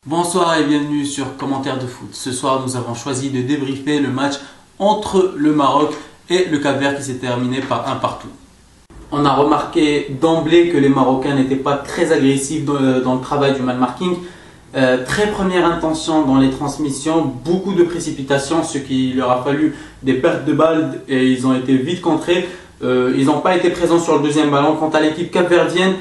Bonsoir et bienvenue sur Commentaire de foot. Ce soir, nous avons choisi de débriefer le match entre le Maroc et le Cap-Vert qui s'est terminé par un partout. On a remarqué d'emblée que les Marocains n'étaient pas très agressifs dans le travail du man marking. Très première intention dans les transmissions, beaucoup de précipitations, ce qui leur a fallu des pertes de balles et ils ont été vite contrés. Ils n'ont pas été présents sur le deuxième ballon. Quant à l'équipe capverdienne,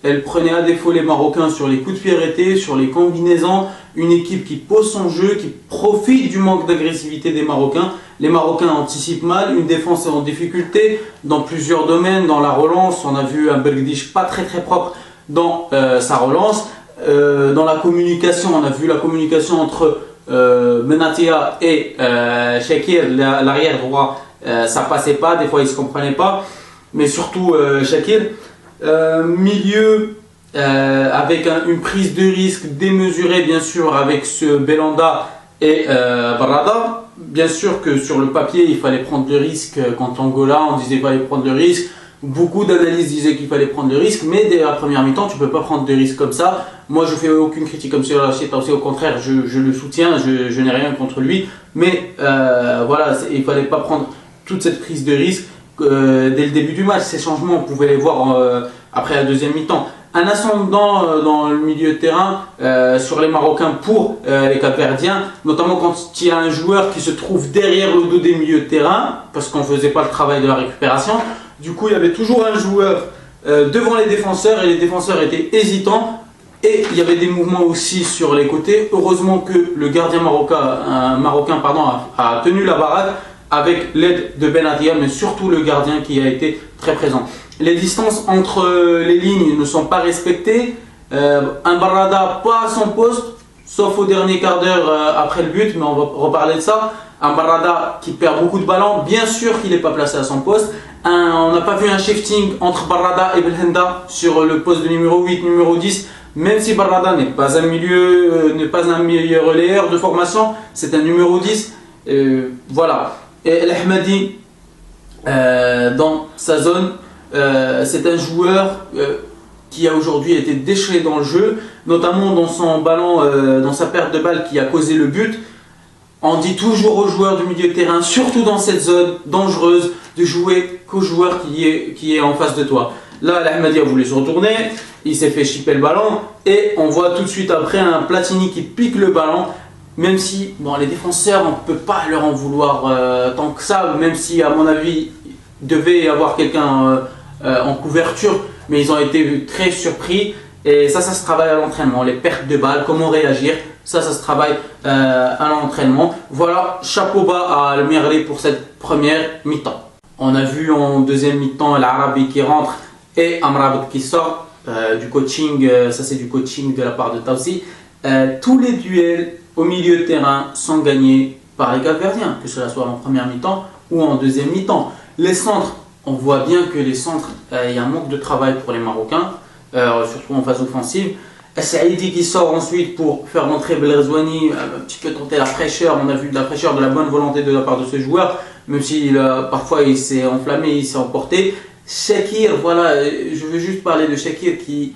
elle prenait à défaut les Marocains sur les coups de pied arrêtés, sur les combinaisons. Une équipe qui pose son jeu, qui profite du manque d'agressivité des Marocains. Les Marocains anticipent mal, une défense en difficulté dans plusieurs domaines. Dans la relance, on a vu un Belgdish pas très propre dans sa relance. Dans la communication, on a vu la communication entre Benatia et Shakir, l'arrière droit. Ça passait pas, des fois ils se comprenaient pas. Mais surtout Shakir. Milieu avec une prise de risque démesurée bien sûr avec ce Belanda et Barada. Bien sûr que sur le papier il fallait prendre le risque. Quand Angola on disait qu'il fallait prendre le risque, beaucoup d'analyses disaient qu'il fallait prendre le risque, mais dès la première mi-temps tu peux pas prendre de risque comme ça. Moi je fais aucune critique comme ça, au contraire je le soutiens, je n'ai rien contre lui, mais voilà, il fallait pas prendre toute cette prise de risque. Dès le début du match, ces changements on pouvait les voir après la deuxième mi-temps. Un ascendant dans le milieu de terrain sur les Marocains pour les Capverdiens, notamment quand il y a un joueur qui se trouve derrière le dos des milieux de terrain, parce qu'on ne faisait pas le travail de la récupération. Du coup, il y avait toujours un joueur devant les défenseurs et les défenseurs étaient hésitants. Et il y avait des mouvements aussi sur les côtés. Heureusement que le gardien marocain a tenu la baraque avec l'aide de Benatia, mais surtout le gardien qui a été très présent. Les distances entre les lignes ne sont pas respectées. Un Barada pas à son poste, sauf au dernier quart d'heure après le but, mais on va reparler de ça. Un Barada qui perd beaucoup de ballons, bien sûr qu'il n'est pas placé à son poste. On n'a pas vu un shifting entre Barada et Belhanda sur le poste de numéro 8, numéro 10. Même si Barada n'est pas un milieu relayeur de formation, c'est un numéro 10. Voilà. Et l'Ahmadi, dans sa zone, c'est un joueur qui a aujourd'hui été déchelé dans le jeu, notamment dans son ballon, dans sa perte de balle qui a causé le but. On dit toujours aux joueurs du milieu de terrain, surtout dans cette zone dangereuse, de jouer qu'au joueur qui est en face de toi. Là, l'Ahmadi a voulu se retourner, il s'est fait chipper le ballon et on voit tout de suite après un Platini qui pique le ballon. Même si, bon, les défenseurs, on ne peut pas leur en vouloir tant que ça, même si à mon avis, il devait y avoir quelqu'un en couverture, mais ils ont été très surpris. Et ça se travaille à l'entraînement. Les pertes de balles, comment réagir, ça se travaille à l'entraînement. Voilà, chapeau bas à Al Merli pour cette première mi-temps. On a vu en deuxième mi-temps l'Arabi qui rentre et Amrabat qui sort du coaching. Ça, c'est du coaching de la part de Taussi. Tous les duels au milieu de terrain sont gagnés par les Capverdiens, que cela soit en première mi-temps ou en deuxième mi-temps. Les centres, on voit bien que les centres, il y a un manque de travail pour les Marocains, surtout en phase offensive. Saïdi qui sort ensuite pour faire rentrer Belrezouani, un petit peu tenter la fraîcheur. On a vu de la fraîcheur, de la bonne volonté de la part de ce joueur, même si parfois il s'est enflammé, il s'est emporté. Shakir, voilà, je veux juste parler de Shakir qui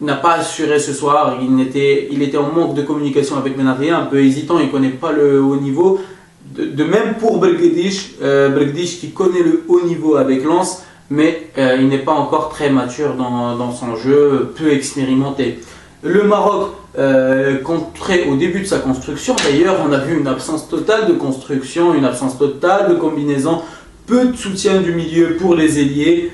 n'a pas assuré ce soir. Il était en manque de communication avec Benatia, un peu hésitant, il ne connaît pas le haut niveau. De même pour Belgdish qui connaît le haut niveau avec Lens, mais il n'est pas encore très mature dans son jeu, peu expérimenté. Le Maroc, contré au début de sa construction, d'ailleurs, on a vu une absence totale de construction, une absence totale de combinaison, peu de soutien du milieu pour les ailiers,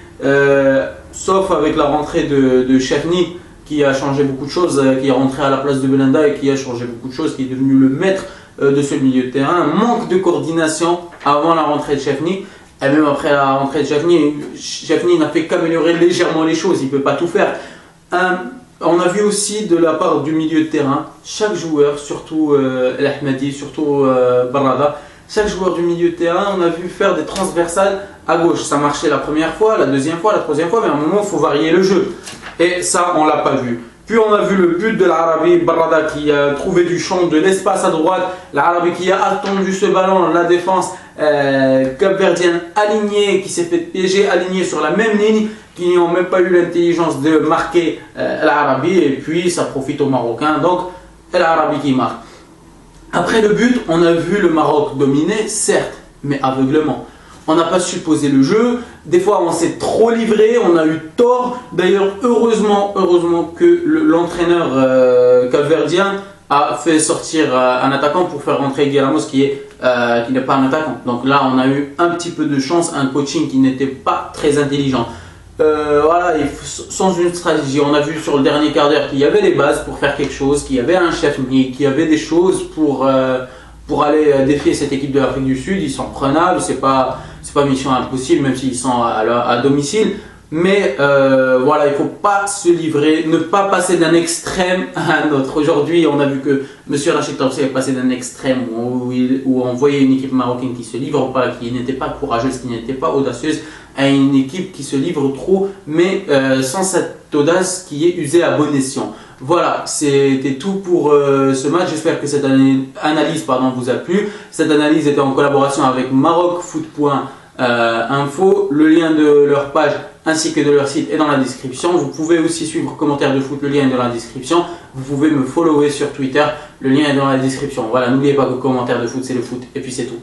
sauf avec la rentrée de Chefny, qui a changé beaucoup de choses, qui est rentré à la place de Belanda et qui a changé beaucoup de choses, qui est devenu le maître de ce milieu de terrain. Un manque de coordination avant la rentrée de Chefny, et même après la rentrée de Chefny n'a fait qu'améliorer légèrement les choses, il ne peut pas tout faire. On a vu aussi de la part du milieu de terrain, chaque joueur, surtout l'Ahmadi, surtout Barada, chaque joueur du milieu de terrain, on a vu faire des transversales à gauche. Ça marchait la première fois, la deuxième fois, la troisième fois, mais à un moment, il faut varier le jeu. Et ça, on ne l'a pas vu. Puis on a vu le but de l'Arabi, Barada qui a trouvé du champ, de l'espace à droite. L'Arabi qui a attendu ce ballon, la défense capverdienne alignée, qui s'est fait piéger, alignée sur la même ligne, qui n'ont même pas eu l'intelligence de marquer l'Arabi. Et puis ça profite aux Marocains. Donc El Arabi qui marque. Après le but, on a vu le Maroc dominer, certes, mais aveuglement. On n'a pas su poser le jeu. Des fois, on s'est trop livré, on a eu tort. D'ailleurs, heureusement que l'entraîneur capverdien a fait sortir un attaquant pour faire rentrer Guy Ramos qui n'est pas un attaquant. Donc là, on a eu un petit peu de chance, un coaching qui n'était pas très intelligent. Voilà, et sans une stratégie, on a vu sur le dernier quart d'heure qu'il y avait les bases pour faire quelque chose, qu'il y avait un chef, qu'il y avait des choses pour aller défier cette équipe de l'Afrique du Sud. Ils sont prenables, c'est pas mission impossible, même s'ils sont à domicile. Mais voilà, il ne faut pas se livrer, ne pas passer d'un extrême à un autre. Aujourd'hui, on a vu que M. Rachid Torsi est passé d'un extrême où on voyait une équipe marocaine qui ne se livre pas, qui n'était pas courageuse, qui n'était pas audacieuse, à une équipe qui se livre trop, mais sans cette audace qui est usée à bon escient. Voilà, c'était tout pour ce match. J'espère que cette analyse vous a plu. Cette analyse était en collaboration avec marocfoot.info. Le lien de leur page ainsi que de leur site est dans la description. Vous pouvez aussi suivre Commentaire de foot, le lien est dans la description. Vous pouvez me follower sur Twitter, le lien est dans la description. Voilà, n'oubliez pas que Commentaire de foot, c'est le foot et puis c'est tout.